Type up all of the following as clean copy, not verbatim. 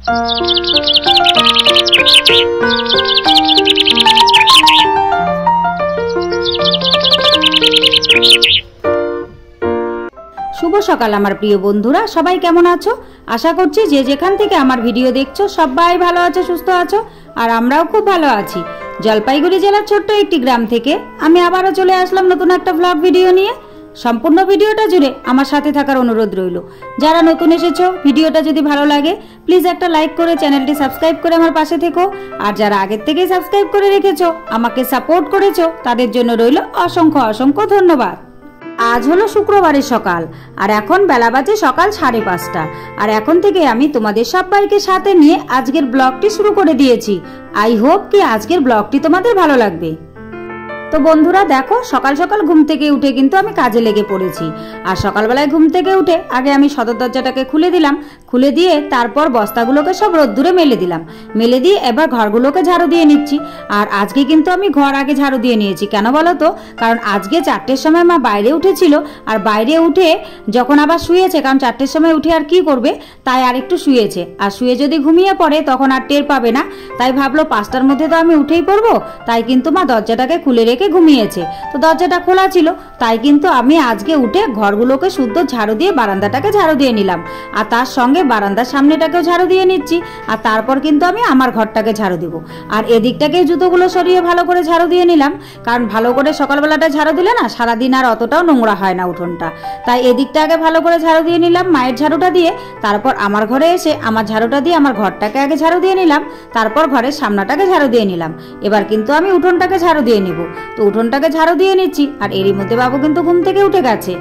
শুভ সকাল আমার প্রিয় বন্ধুরা, সবাই কেমন আছো? আশা করছি যে যেখান থেকে আমার ভিডিও দেখছো সবাই ভালো আছো, সুস্থ আছো, আর আমরাও খুব ভালো আছি। জলপাইগুড়ি জেলার ছোট্ট একটি গ্রাম থেকে আমি আবারও চলে আসলাম নতুন একটা ব্লগ ভিডিও নিয়ে। সম্পূর্ণ ভিডিওটা জুড়ে আমার সাথে থাকার অনুরোধ রইল। যারা নতুন এসেছো, ভিডিওটা যদি ভালো লাগে প্লিজ একটা লাইক করে চ্যানেলটি সাবস্ক্রাইব করে আমার পাশে থেকো। আর যারা আগের থেকেই সাবস্ক্রাইব করে রেখেছো, আমাকে সাপোর্ট করেছো, তাদের জন্য রইল অসংখ্য অসংখ্য ধন্যবাদ। আজ হলো শুক্রবারের সকাল, আর এখন বেলা বাজে সকাল 5:30। আর এখন থেকে আমি তোমাদের সবাইকে সাথে নিয়ে আজকের ব্লগটি শুরু করে দিয়েছি। আই হোপ কি আজকের ব্লগটি তোমাদের ভালো লাগবে। তো বন্ধুরা দেখো, সকাল সকাল ঘুম থেকে উঠে কিন্তু আমি কাজে লেগে পড়েছি। আর সকালবেলায় ঘুম থেকে উঠে আগে আমি সদর দরজাটাকে খুলে দিলাম। খুলে দিয়ে তারপর বস্তাগুলোকে সব রোদ্দুরে মেলে দিলাম। মেলে দিয়ে এবার ঘরগুলোকে ঝাড়ু দিয়ে নিচ্ছি। আর আজকে কিন্তু আমি ঘর আগে ঝাড়ু দিয়ে নিয়েছি। কেন বলো তো? কারণ আজকে 4টের সময় মা বাইরে উঠেছিল, আর বাইরে উঠে যখন আবার শুয়েছে, কারণ 4টের সময় উঠে আর কি করবে, তাই আর একটু শুয়েছে। আর শুয়ে যদি ঘুমিয়ে পড়ে তখন আর টের পাবে না, তাই ভাবলো 5টার মধ্যে তো আমি উঠেই পড়বো। তাই কিন্তু মা দরজাটাকে খুলে রেখে ঘুমিয়েছে। তো দরজাটা খোলা ছিল, তাই কিন্তু আমি আজকে উঠে ঘরগুলোকে শুদ্ধ ঝাড়ু দিয়ে বারান্দাটাকে ঝাড়ু দিয়ে নিলাম। আর তার সঙ্গে বারান্দার সামনেটাকেও ঝাড়ু দিয়ে নিচ্ছি। আর তারপর কিন্তু আমি আমার ঘরটাকে ঝাড়ু দিব। আর এদিকটাকে জুতোগুলো সরিয়ে ভালো করে ঝাড়ু দিয়ে নিলাম, কারণ ভালো করে সকালবেলাটা ঝাড়ু দিলে না সারাদিন আর অতটাও নোংরা হয় না উঠোনটা। তাই এদিকটা আগে ভালো করে ঝাড়ু দিয়ে নিলাম মায়ের ঝাড়ুটা দিয়ে। তারপর আমার ঘরে এসে আমার ঝাড়ুটা দিয়ে আমার ঘরটাকে আগে ঝাড়ু দিয়ে নিলাম। তারপর ঘরের সামনাটাকে ঝাড়ু দিয়ে নিলাম। এবার কিন্তু আমি উঠোনটাকে ঝাড়ু দিয়ে নিব। তো উঠোনটাকে ঝাড়ু দিয়ে নিচ্ছি। আর এরই মধ্যে বাবু কিন্তু ঘুম থেকে উঠে গেছে।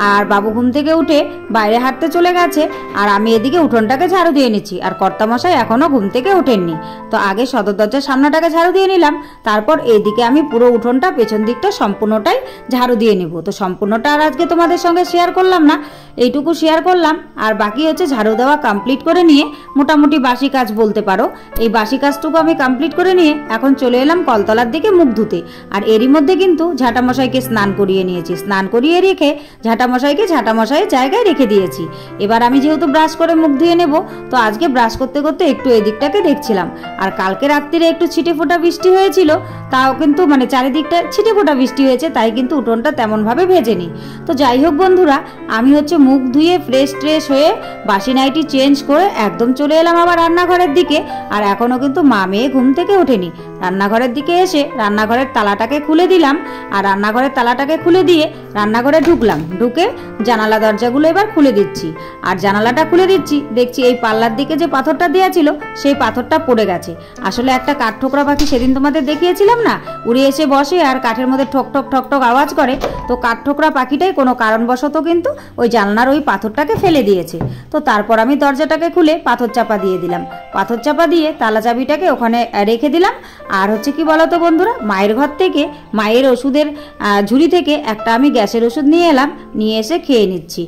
আর বাবু ঘুম থেকে উঠে বাইরে হাঁটতে চলে গেছে। আর আমি এদিকে উঠোনটাকে ঝাড়ু দিয়ে নিচ্ছি। আর কর্তামশাই এখনো ঘুম থেকে ওঠেননি। তো আগে সদর দরজার সামনাটাকে ঝাড়ু দিয়ে নিলাম। তারপর এইদিকে আমি পুরো উঠোনটা, পেছন দিকটা সম্পূর্ণটাই ঝাড়ু দিয়ে নিব। তো সম্পূর্ণটা আর আজকে তোমাদের সঙ্গে শেয়ার করলাম না, এইটুকু শেয়ার করলাম। আর বাকি হচ্ছে ঝাড়ু দেওয়া কমপ্লিট করে নিয়ে মোটামুটি বাসি কাজ বলতে পারো, এই বাসি কাজটুকু আমি কমপ্লিট করে নিয়ে এখন চলে এলাম কলতলার দিকে মুখ ধুতে। আর এরই মধ্যে কিন্তু ঝাঁটামশাইকে স্নান করিয়ে নিয়েছি। স্নান করিয়ে রেখে ঝাঁটামশাইকে ঝাঁটামশাইয়ের জায়গায় রেখে দিয়েছি। এবার আমি যেহেতু ব্রাশ করে মুখ ধুয়ে নেব, তো আজকে ব্রাশ করতে করতে একটু এদিকটাকে দেখছিলাম। আর কালকে রাত্রিরে একটু ছিটে ফোটা বৃষ্টি হয়েছিল, তাও কিন্তু মানে চারিদিকটা ছিটে ফোটা বৃষ্টি হয়েছে, তাই কিন্তু উঠোনটা তেমনভাবে ভেজেনি। তো যাই হোক বন্ধুরা, আমি হচ্ছে মুখ ধুয়ে ফ্রেশ ট্রেশ হয়ে বাসি নাইটি চেঞ্জ করে একদম চলে এলাম আবার রান্নাঘরের দিকে। আর এখনো কিন্তু মা মেয়ে ঘুম থেকে ওঠেনি। রান্নাঘরের দিকে এসে রান্নাঘরের তালাটাকে খুলে দিলাম। আর রান্নাঘরের তালাটাকে খুলে দিয়ে রান্নাঘরে ঢুকলাম। ঢুকে জানালা দরজাগুলো এবার খুলে দিচ্ছি। আর জানালাটা খুলে দিচ্ছি, দেখছি এই পাল্লার দিকে যে পাথরটা দেওয়া ছিল সেই পাথরটা পড়ে গেছে। আসলে একটা কাঠঠোকরা পাখি সেদিন তোমাদের দেখিয়েছিলাম না, উড়ে এসে বসে আর কাঠের মধ্যে ঠক ঠক ঠক ঠক আওয়াজ করে। তো কাঠঠোকরা পাখিটাই কোনো কারণবশত কিন্তু ওই জানলার ওই পাথরটাকে ফেলে দিয়েছে। তো তারপর আমি দরজাটাকে খুলে পাথর চাপা দিয়ে দিলাম। পাথর চাপা দিয়ে তালা চাবিটাকে ওখানে রেখে দিলাম। আর হচ্ছে কি বলতো বন্ধুরা, মায়ের ঘর থেকে মায়ের ওষুধের ঝুড়ি থেকে একটা আমি গ্যাসের ওষুধ নিয়ে এলাম, নিয়ে এসে খেয়ে নিচ্ছি।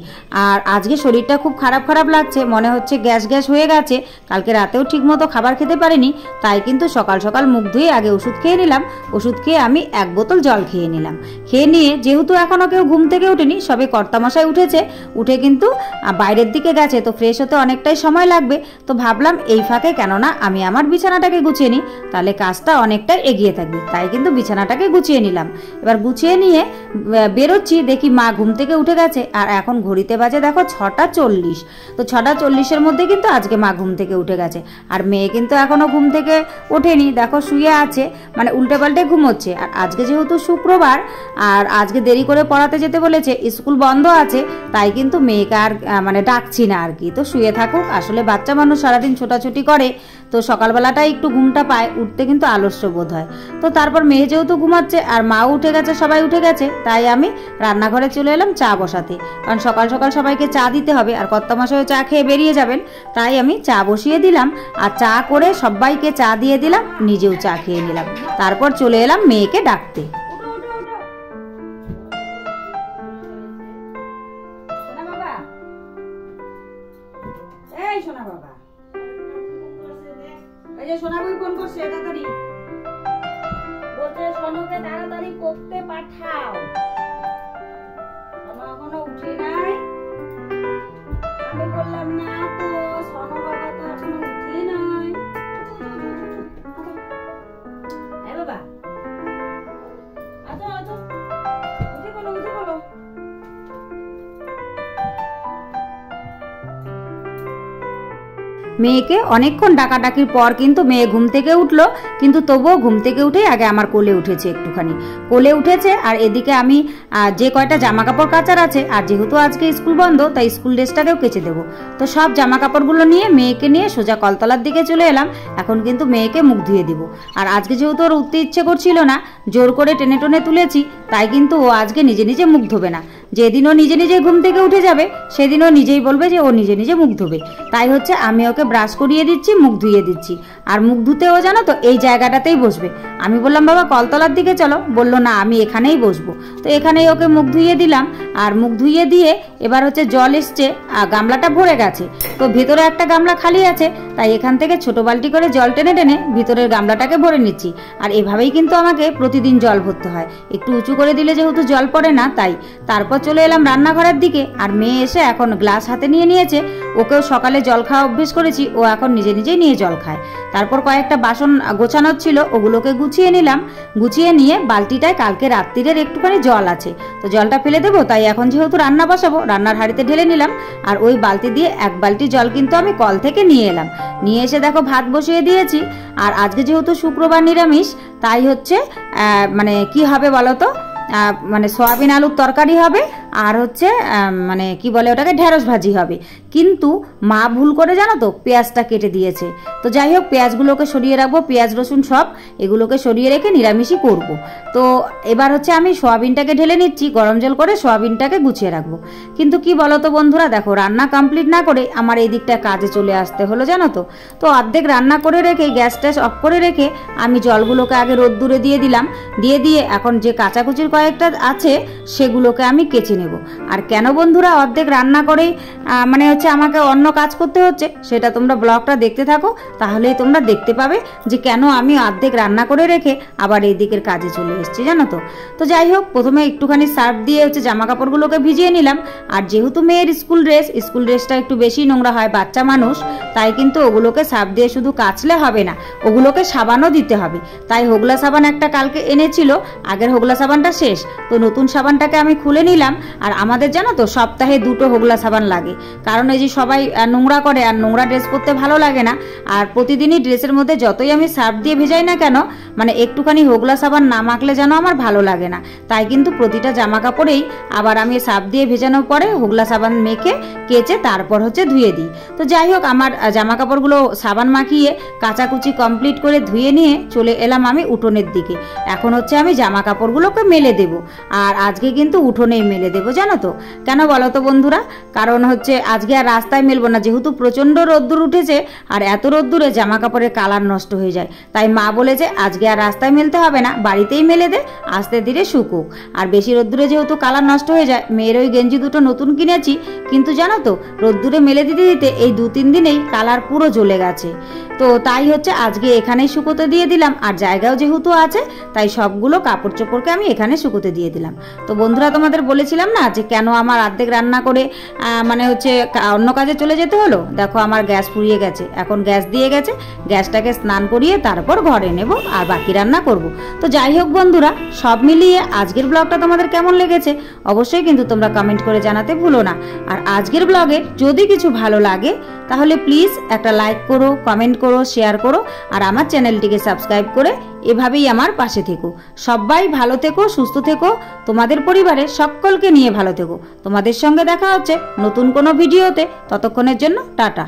আর আজকে শরীরটা খুব খারাপ খারাপ লাগছে, মনে হচ্ছে গ্যাস গ্যাস হয়ে গেছে। কালকে রাতেও ঠিকমতো খাবার খেতে পারিনি, তাই কিন্তু সকাল সকাল মুখ ধুয়ে আগে ওষুধ খেয়ে নিলাম। ওষুধ খেয়ে আমি 1 বোতল জল খেয়ে নিলাম। খেয়ে নিয়ে যেহেতু এখনও কেউ ঘুম থেকে ওঠেনি, সবে কর্তামশাই উঠেছে, উঠে কিন্তু বাইরের দিকে গেছে, তো ফ্রেশ হতে অনেকটাই সময় লাগবে। তো ভাবলাম এই ফাঁকে কেননা আমি আমার বিছানাটাকে গুছিয়ে নিই, তাহলে কাজটা অনেকটাই এগিয়ে থাকবে। তাই কিন্তু বিছানাটাকে গুছিয়ে নিলাম। এবার গুছিয়ে নিয়ে বেরোচ্ছি, দেখি মা ঘুম থেকে উঠে গেছে। আর এখন ঘড়িতে বাজে দেখো 6টা 40। তো 6টা 40-এর মধ্যে কিন্তু আজকে মা ঘুম থেকে উঠে গেছে। আর মেয়ে কিন্তু এখনো ঘুম থেকে ওঠেনি, দেখো শুয়ে আছে, মানে উল্টে পাল্টে ঘুমোচ্ছে। আর আজকে যেহেতু শুক্রবার আর আজকে দেরি করে পড়াতে যেতে বলেছে, স্কুল বন্ধ আছে, তাই কিন্তু মেয়েকে আর মানে ডাকছি না আর কি। তো শুয়ে থাকুক, আসলে বাচ্চা মানুষ সারাদিন ছোটাছুটি করে, তো সকালবেলাটাই একটু ঘুমটা পায়, উঠতে কিন্তু আলস্য বোধ হয়। তো তারপর মেয়ে যেহেতু ঘুমাচ্ছে আর মাও উঠে গেছে, সবাই উঠে গেছে, তাই আমি রান্নাঘরে চলে এলাম চা বসাতে। কারণ সকাল সকাল সবাইকে চা দিতে হবে, আর কর্তামশাইও চা খেয়ে বেরিয়ে যাবেন, তাই আমি চা বসিয়ে দিলাম। আর চা করে সবাইকে চা দিয়ে দিলাম, নিজেও চা খেয়ে নিলাম। তারপর চলে এলাম মেয়েকে ডাকতে। সোনা বাবা, এই যে সোনা বই ফোন করছে, তাড়াতাড়ি বলছে সোনুকে তাড়াতাড়ি করতে পাঠাও। সোনা এখনো উঠে নাই। আমি বললাম না তো, সোনা বাবা তো এখনো উঠে নাই। মেয়েকে অনেকক্ষণ ডাকাডাকির পর কিন্তু মেয়ে ঘুম থেকে উঠলো, কিন্তু তবুও ঘুম থেকে উঠেই আগে আমার কোলে উঠেছে, একটুখানি কোলে উঠেছে। আর এদিকে আমি যে কয়টা জামা কাপড় কাচার আছে, আর যেহেতু আজকে স্কুল বন্ধ তাই স্কুল ড্রেসটাকেও কেচে দেবো, তো সব জামা কাপড়গুলো নিয়ে মেয়েকে নিয়ে সোজা কলতলার দিকে চলে এলাম। এখন কিন্তু মেয়েকে মুখ ধুয়ে দিব। আর আজকে যেহেতু ওর উঠতে ইচ্ছে করছিল না, জোর করে টেনে টেনে তুলেছি, তাই কিন্তু ও আজকে নিজে নিজে মুখ ধোবে না। যেদিন ও নিজে নিজে ঘুম থেকে উঠে যাবে সেদিন ও নিজেই বলবে যে ও নিজে নিজে মুখ ধোবে। তাই হচ্ছে আমি ওকে ব্রাশ করিয়ে দিচ্ছি, মুখ ধুইয়ে দিচ্ছি। আর মুখ ধুতে ও জানো তো এই জায়গাটাতেই বসবে। আমি বললাম বাবা কলতলার দিকে চলো, বললো না আমি এখানেই বসবো। তো এখানেই ওকে মুখ ধুইয়ে দিলাম। আর মুখ ধুইয়ে দিয়ে এবার হচ্ছে জল এসছে, গামলাটা ভরে গেছে, তো ভেতরে একটা গামলা খালি আছে, তাই এখান থেকে ছোট বালতি করে জল টেনে টেনে ভিতরের গামলাটাকে ভরে নিচ্ছি। আর এভাবেই কিন্তু আমাকে প্রতিদিন জল ভরতে হয়, একটু উঁচু করে দিলে যেহেতু জল পড়ে না তাই। তারপর চলে এলাম রান্নাঘরের দিকে। আর মেয়ে এসে এখন গ্লাস হাতে নিয়ে নিয়েছে, ওকেও সকালে জল খাওয়া অভ্যেস করেছি, ও এখন নিজে নিজেই নিয়ে জল খায়। তারপর কয়েকটা বাসন গোছানোর ছিল, ওগুলোকে গুছিয়ে নিলাম। গুছিয়ে নিয়ে বালতিটায় কালকে রাত্রিরের একটুখানি জল আছে, তো জলটা ফেলে দেবো, তাই এখন যেহেতু রান্না বসাবো রান্নার হাঁড়িতে ঢেলে নিলাম। আর ওই বালতি দিয়ে এক বালতি জল কিন্তু আমি কল থেকে নিয়ে এলাম। নিয়ে এসে দেখো ভাত বসিয়ে দিয়েছি। আর আজকে যেহেতু শুক্রবার নিরামিষ, তাই হচ্ছে মানে কি হবে বলো তো, মানে সয়াবিন আলুর তরকারি হবে, আর হচ্ছে মানে কি বলে ওটাকে ঢেঁড়স ভাজি হবে। কিন্তু মা ভুল করে জানো তো পেঁয়াজটা কেটে দিয়েছে। তো যাই হোক পেঁয়াজগুলোকে সরিয়ে রাখবো, পেঁয়াজ রসুন সব এগুলোকে সরিয়ে রেখে নিরামিষই করব। তো এবার হচ্ছে আমি সয়াবিনটাকে ঢেলে নিচ্ছি, গরম জল করে সয়াবিনটাকে গুছিয়ে রাখবো। কিন্তু কি বলো তো বন্ধুরা, দেখো রান্না কমপ্লিট না করে আমার এই দিকটা কাজে চলে আসতে হলো জানো তো। তো অর্ধেক রান্না করে রেখে গ্যাস ট্যাস অফ করে রেখে আমি জলগুলোকে আগে রোদ্দুরে দিয়ে দিলাম। দিয়ে এখন যে কাঁচাকুচির কয়েকটা আছে সেগুলোকে আমি কেচে নেব। আর কেন বন্ধুরা অর্ধেক রান্না করেই মানে হচ্ছে আমাকে অন্য কাজ করতে হচ্ছে, সেটা তোমরা ব্লগটা দেখতে থাকো, তাহলেই তোমরা দেখতে পাবে যে কেন আমি অর্ধেক রান্না করে রেখে আবার এই দিকের কাজে চলে এসেছি জানো তো। তো যাই হোক প্রথমে একটুখানি সার্ফ দিয়ে হচ্ছে জামা কাপড়গুলোকে ভিজিয়ে নিলাম। আর যেহেতু মেয়ের স্কুল ড্রেসটা একটু বেশি নোংরা হয়, বাচ্চা মানুষ, তাই কিন্তু ওগুলোকে সার্ফ দিয়ে শুধু কাচলে হবে না, ওগুলোকে সাবানও দিতে হবে। তাই হোগলা সাবান একটা কালকে এনেছিল, আগের হোগলা সাবানটা শেষ, তো নতুন সাবানটাকে আমি খুলে নিলাম। আর আমাদের জানো তো সপ্তাহে 2টো হোগলা সাবান লাগে, কারণ এই যে সবাই নোংরা করে আর নোংরা ড্রেস পরতে ভালো লাগে না। আর প্রতিদিনই ড্রেসের মধ্যে যতই আমি সার্ফ দিয়ে ভেজাই না কেন, মানে একটুখানি হোগলা সাবান না মাখলে যেন আমার ভালো লাগে না। তাই কিন্তু প্রতিটা জামা কাপড়েই আবার আমি সার্ফ দিয়ে ভেজানোর পরে হোগলা সাবান মেখে কেচে তারপর হচ্ছে ধুয়ে দিই। তো যাই হোক আমার জামা কাপড়গুলো সাবান মাখিয়ে কাচাকুচি কমপ্লিট করে ধুয়ে নিয়ে চলে এলাম আমি উঠোনের দিকে। এখন হচ্ছে আমি জামা কাপড়গুলোকে মেলে দেব। আর আজকে কিন্তু উঠোনেই মেলে দেবো জানো তো। কেন বলো তো বন্ধুরা, কারণ হচ্ছে আজকে আর রাস্তায় মেলবো না, যেহেতু প্রচণ্ড রোদ্দুর উঠেছে। আর এত রোদ্দুরে জামা কাপড়ের কালার নষ্ট হয়ে যায়, তাই মা বলেছে আজকে আর রাস্তায় মেলতে হবে না, বাড়িতেই মেলে দে, আস্তে ধীরে শুকুক। আর বেশি রোদ্দুরে যেহেতু কালার নষ্ট হয়ে যায়, মেয়ের ওই গেঞ্জি দুটো নতুন কিনেছি, কিন্তু জানো তো রোদ্দুরে মেলে দিতে দিতে এই 2-3 দিনেই কালার পুরো জ্বলে গেছে। তো তাই হচ্ছে আজকে এখানেই শুকোতে দিয়ে দিলাম। আর জায়গাও যেহেতু আছে তাই সবগুলো কাপড় চোপড়কে আমি এখানে শুকোতে দিয়ে দিলাম। তো বন্ধুরা তোমাদের বলেছিলাম না যে কেন আমার অর্ধেক রান্না করে মানে হচ্ছে অন্য কাজে চলে যেতে হলো। দেখো আমার গ্যাস ফুরিয়ে গেছে, এখন গ্যাস দিয়ে গেছে, গ্যাসটাকে স্নান করিয়ে তারপর ঘরে নেব আর বাকি রান্না করব। তো যাই হোক বন্ধুরা, সব মিলিয়ে আজকের ব্লগটা তোমাদের কেমন লেগেছে অবশ্যই কিন্তু তোমরা কমেন্ট করে জানাতে ভুলো না। আর আজকের ব্লগের যদি কিছু ভালো লাগে তাহলে প্লিজ একটা লাইক করো, কমেন্ট করো, শেয়ার করো, আর আমার চ্যানেলটিকে সাবস্ক্রাইব করে এভাবেই আমার পাশে থেকো। সবাই ভালো থেকো, সুস্থ থেকো, তোমাদের পরিবারের সকলকে নিয়ে ভালো থেকো। তোমাদের সঙ্গে দেখা হচ্ছে নতুন কোনো ভিডিওতে, ততক্ষণের জন্য টাটা।